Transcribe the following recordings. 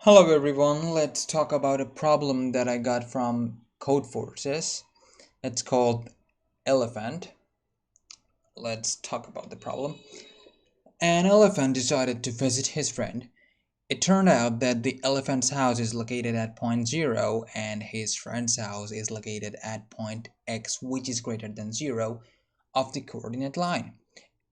Hello everyone, let's talk about a problem that I got from Codeforces. It's called elephant. Let's talk about the problem. An elephant decided to visit his friend. It turned out that the elephant's house is located at point 0 and his friend's house is located at point x, which is greater than 0 of the coordinate line.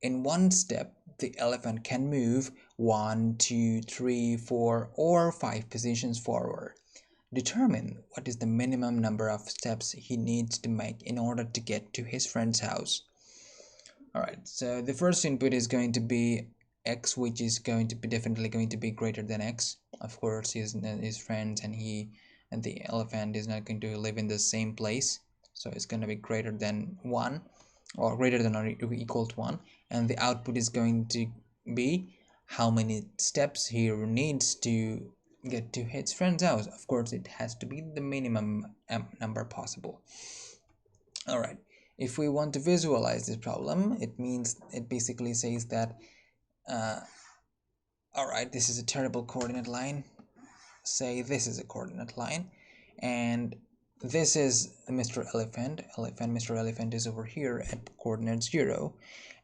In one step, the elephant can move 1, 2, 3, 4, or 5 positions forward. Determine what is the minimum number of steps he needs to make in order to get to his friend's house. Alright, so the first input is going to be x, which is going to be definitely going to be greater than x. Of course, his friends and the elephant is not going to live in the same place, so it's going to be greater than 1 or greater than or equal to 1, and the output is going to be how many steps he needs to get to his friend's house. Of course, it has to be the minimum number possible. All right, if we want to visualize this problem, it basically says that uh, all right, this is a terrible coordinate line. Say this is a coordinate line, and this is Mr. Elephant. Mr. Elephant is over here at coordinate 0,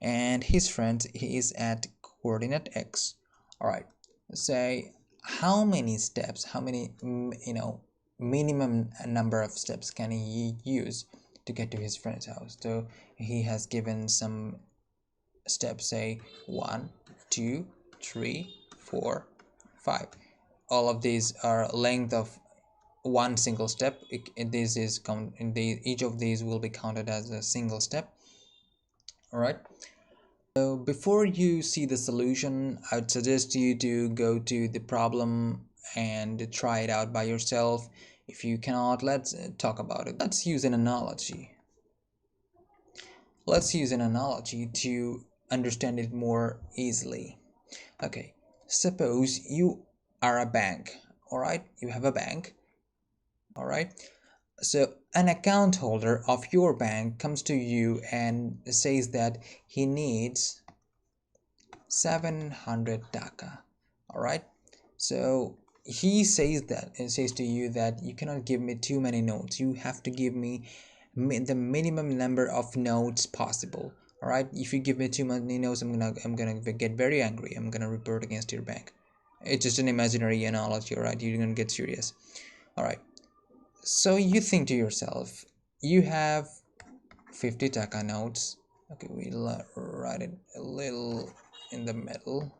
and his friend he is at coordinate x. All right, say how many steps, how many minimum number of steps can he use to get to his friend's house. So he has given some steps, say 1, 2, 3, 4, 5. All of these are length of one single step. This is each of these will be counted as a single step. All right, so before you see the solution, I would suggest you to go to the problem and try it out by yourself. If you cannot, let's talk about it. Let's use an analogy. To understand it more easily. Okay, suppose you are a bank. All right, you have a bank. All right, so an account holder of your bank comes to you and says that he needs 700 taka. All right, so he says that and says to you that you cannot give me too many notes. You have to give me the minimum number of notes possible. All right, if you give me too many notes, I'm gonna get very angry. I'm gonna report against your bank. It's just an imaginary analogy. All right, you're gonna get serious. All right, so you think to yourself, you have 50 taka notes. Okay, we'll write it a little in the middle.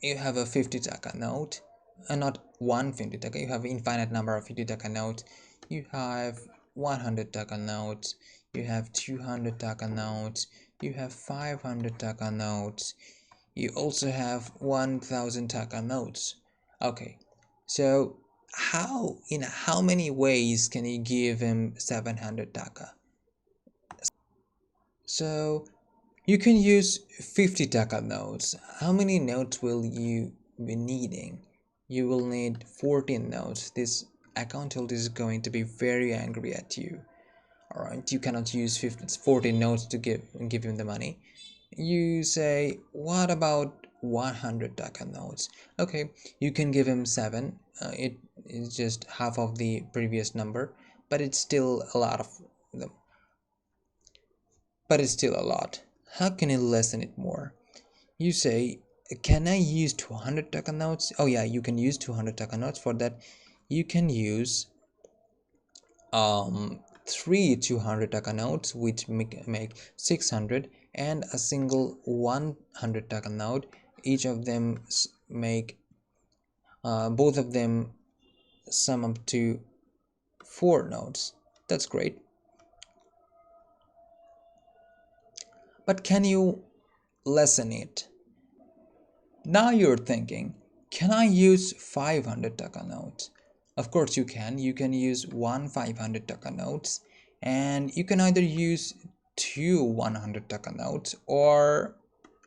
You have a 50 taka note, and not one 50 taka. You have infinite number of 50 taka notes. You have 100 taka notes. You have 200 taka notes. You have 500 taka notes. You also have 1000 taka notes. Okay, so in how many ways can you give him 700 taka? So you can use 50 taka notes. How many notes will you be needing? You will need 14 notes. This account holder is going to be very angry at you. Alright, you cannot use 14 notes to give him the money. You say, what about 100 taka notes? Okay, you can give him 7. It is just half of the previous number, but it's still a lot of them. But it's still a lot. How can you lessen it more? You say, can I use 200 taka notes? Oh yeah, you can use 200 taka notes. For that, you can use 3 200 taka notes, which make 600, and a single 100 taka note. Each of them make both of them sum up to 4 notes. That's great. But can you lessen it? Now you're thinking, can I use 500 taka notes? Of course you can. You can use 500 taka notes, and you can either use 100 taka notes or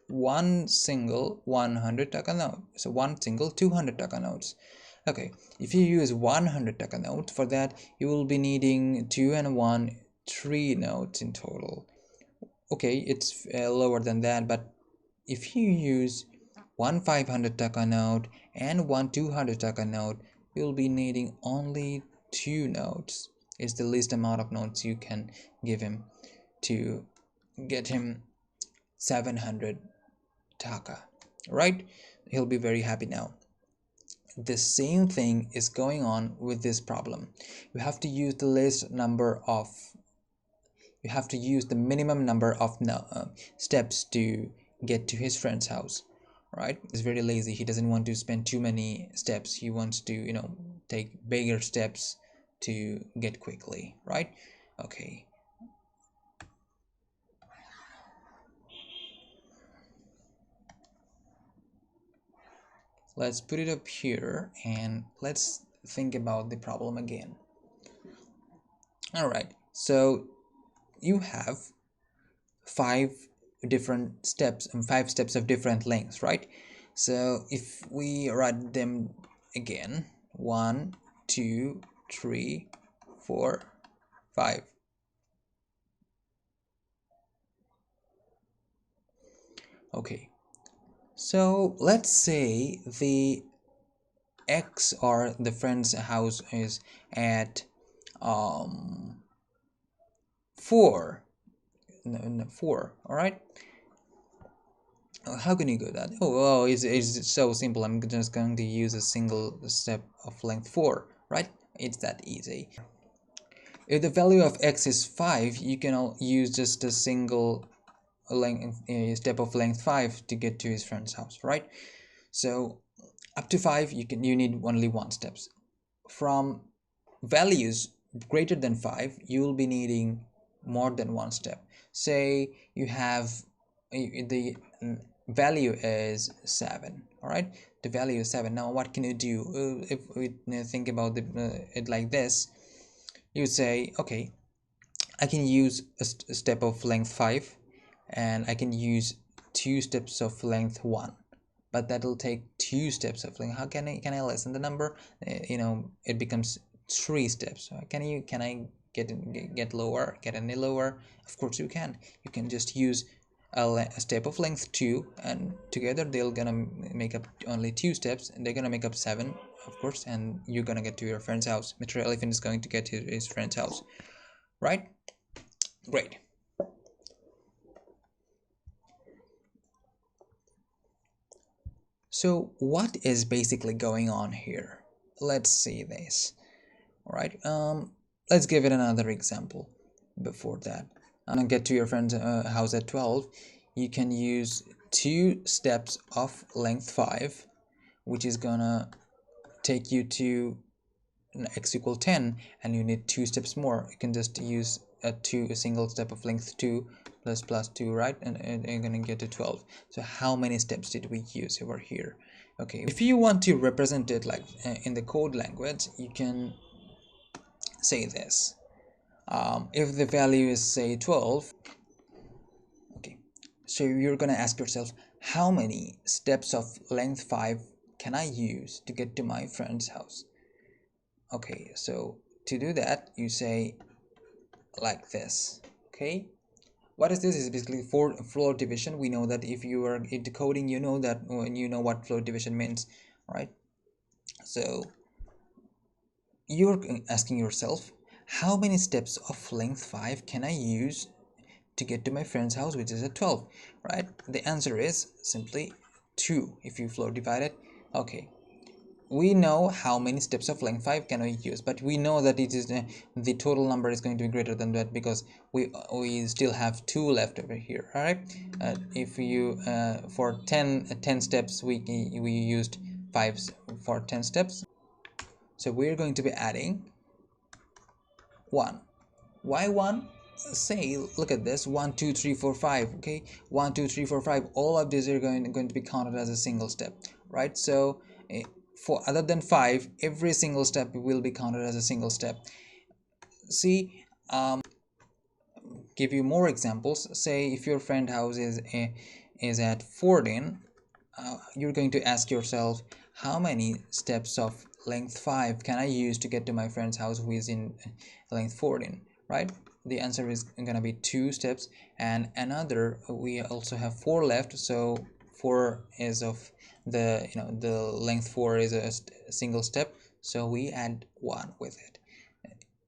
one single 100 taka note. So one single 200 taka notes. Okay, if you use 100 taka note, for that you will be needing 2 and 1, 3 notes in total. Okay, it's lower than that, but if you use one 500 taka note and one 200 taka note, you'll be needing only 2 notes. It's the least amount of notes you can give him to get him 700 taka, right? He'll be very happy now. The same thing is going on with this problem. You have to use the minimum number of steps to get to his friend's house, right? He's very lazy. He doesn't want to spend too many steps. He wants to, take bigger steps to get quickly, right? Okay, let's put it up here and let's think about the problem again. All right, so you have 5 steps of different lengths, right? So if we write them again, 1 2 3 4 5. Okay, so let's say the X or the friend's house is at 4. No, 4. All right, how can you do that? Oh, it's so simple. I'm just going to use a single step of length 4, right? It's that easy. If the value of X is 5, you can use just a single step of length 5 to get to his friend's house, right? So up to 5 you need only 1 steps. From values greater than 5, you will be needing more than 1 step. Say you have the value is 7, all right? The value is 7. Now what can you do? If we think about it like this, you say, okay, I can use a step of length 5 and I can use 2 steps of length 1, but that'll take 2 steps of length. How can I lessen the number? It becomes 3 steps. Can I get lower, get any lower? Of course you can. You can just use a step of length 2, and together they're gonna make up only 2 steps, and they're gonna make up 7, of course, and you're gonna get to your friend's house. Mr. Elephant is going to get to his friend's house, right? Great. So what is basically going on here? Let's see this. All right, let's give it another example. Before that, I'm gonna get to your friend's house at 12. You can use 2 steps of length 5, which is gonna take you to x equal 10, and you need 2 steps more. You can just use a single step of length 2 plus 2, right? And you're gonna get to 12. So how many steps did we use over here? Okay, if you want to represent it like in the code language, you can say this. If the value is, say, 12, okay, so you're gonna ask yourself, how many steps of length 5 can I use to get to my friend's house? Okay, so to do that, you say like this. Okay, what is this? Is basically for floor division. We know that if you are into coding, you know that when you know what floor division means, right? So you're asking yourself, how many steps of length 5 can I use to get to my friend's house, which is at 12, right? The answer is simply 2 if you floor divide it. Okay, we know how many steps of length 5 can we use, but we know that it is the total number is going to be greater than that, because we still have 2 left over here. All right, if you for 10 steps we used 5 for 10 steps, so we're going to be adding 1. Why 1? Say, look at this, 1 2 3 4 5. Okay, 1 2 3 4 5, all of these are going to be counted as a single step, right? So for other than 5, every single step will be counted as a single step. See, give you more examples. Say if your friend house is at 14, you're going to ask yourself, how many steps of length 5 can I use to get to my friend's house who is in length 14, right? The answer is going to be 2 steps, and another, we also have 4 left, so 4 is of the length 4 is a single step, so we add 1 with it.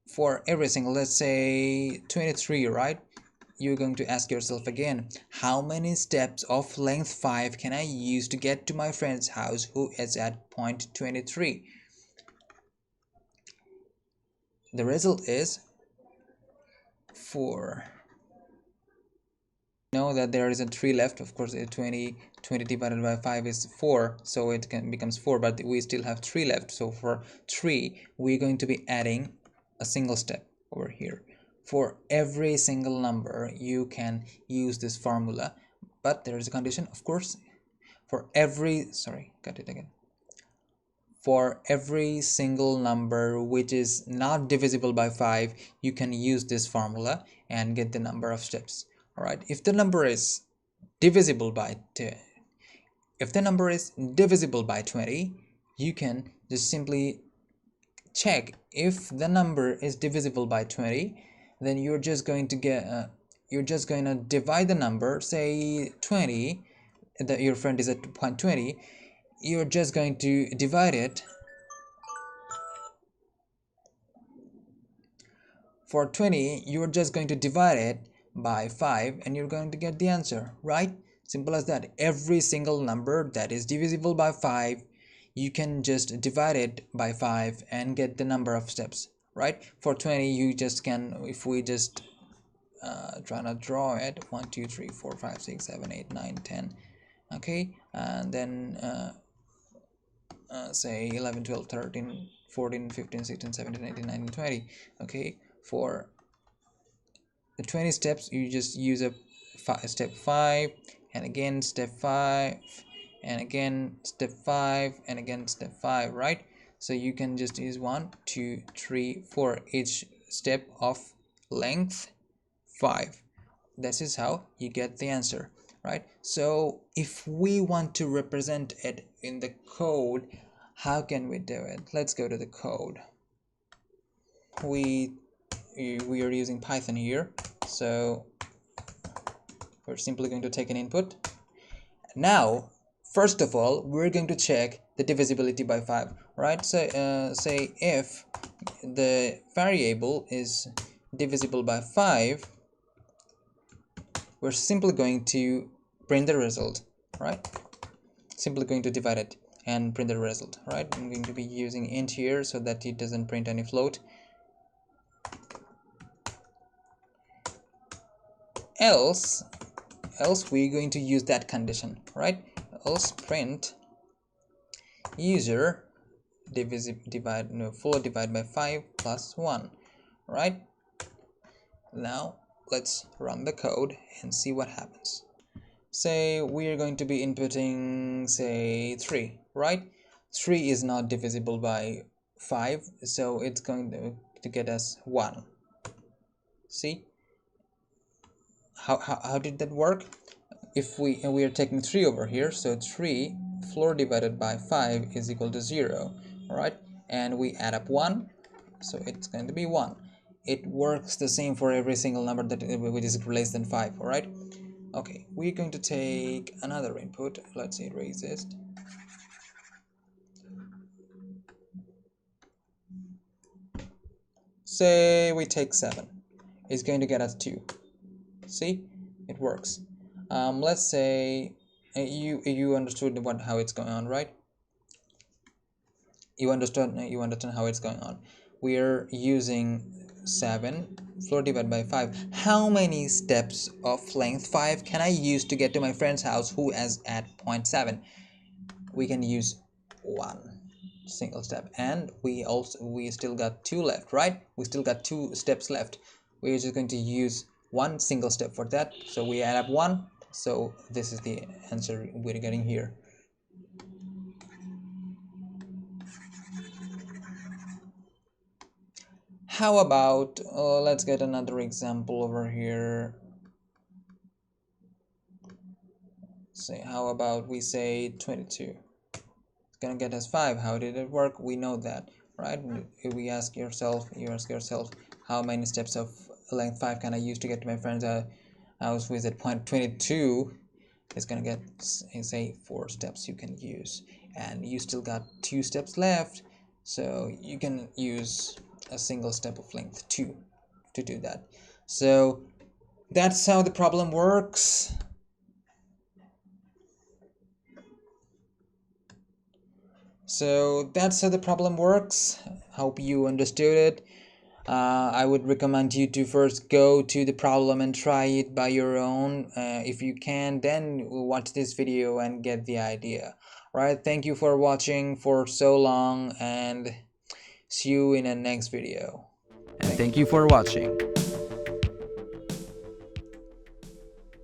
For every single, let's say 23, right? You're going to ask yourself again, how many steps of length 5 can I use to get to my friend's house who is at point 23? The result is 4. Know that there is a 3 left. Of course, 20 divided by 5 is 4, so it becomes 4, but we still have 3 left. So for 3 we're going to be adding a single step over here. For every single number you can use this formula, but there is a condition, of course. For every for every single number which is not divisible by 5, you can use this formula and get the number of steps. All right, if the number is divisible by 20, you can just simply check if the number is divisible by 20. Then you're just going to divide the number, say 20, that your friend is at point 20. You're just going to divide it. For 20, you're just going to divide it by 5 and you're going to get the answer, right? Simple as that. Every single number that is divisible by 5, you can just divide it by 5 and get the number of steps, right? For 20, you just can, if we just try to draw it, 1 2 3 4 5 6 7 8 9 10, okay, and then say 11 12 13 14 15 16 17 18 19 20. Okay, for the 20 steps you just use a step 5, and again step 5, and again step 5, and again step 5, right? So you can just use 1 2 3 4 each step of length 5. This is how you get the answer, right? So if we want to represent it in the code, how can we do it? Let's go to the code. We are using Python here, so we're simply going to take an input. Now first of all, we're going to check the divisibility by 5, right? So say if the variable is divisible by 5, we're simply going to print the result, right? Simply going to divide it and print the result, right? I'm going to be using int here so that it doesn't print any float. Else we're going to use that condition, right? Else print user float divide by 5 plus 1, right? Now let's run the code and see what happens. Say we are going to be inputting, say 3, right? 3 is not divisible by 5, so it's going to get us 1. See how did that work? If we are taking 3 over here, so 3 floor divided by 5 is equal to 0, right? And we add up 1, so it's going to be 1. It works the same for every single number that which is less than 5, all right? Okay, we're going to take another input. Let's say resist. Say we take 7. It's going to get us 2. See, it works. Let's say you understood how it's going on, right? You understand how it's going on. We are using 7 floor divided by 5. How many steps of length 5 can I use to get to my friend's house who is at point 7? We can use 1 single step, and we still got 2 left, right? We still got 2 steps left. We're just going to use 1 single step for that, so we add up 1. So this is the answer we're getting here. How about let's get another example over here. Say how about we say 22. It's gonna get us 5. How did it work? We know that, right? If you ask yourself how many steps of length 5 can I use to get to my friend's house who is at point 22? it's gonna get, say, 4 steps you can use, and you still got 2 steps left, so you can use a single step of length 2 to do that. So that's how the problem works. Hope you understood it. I would recommend you to first go to the problem and try it by your own. If you can, then watch this video and get the idea. Alright, thank you for watching for so long, and see you in the next video. And thank you for watching.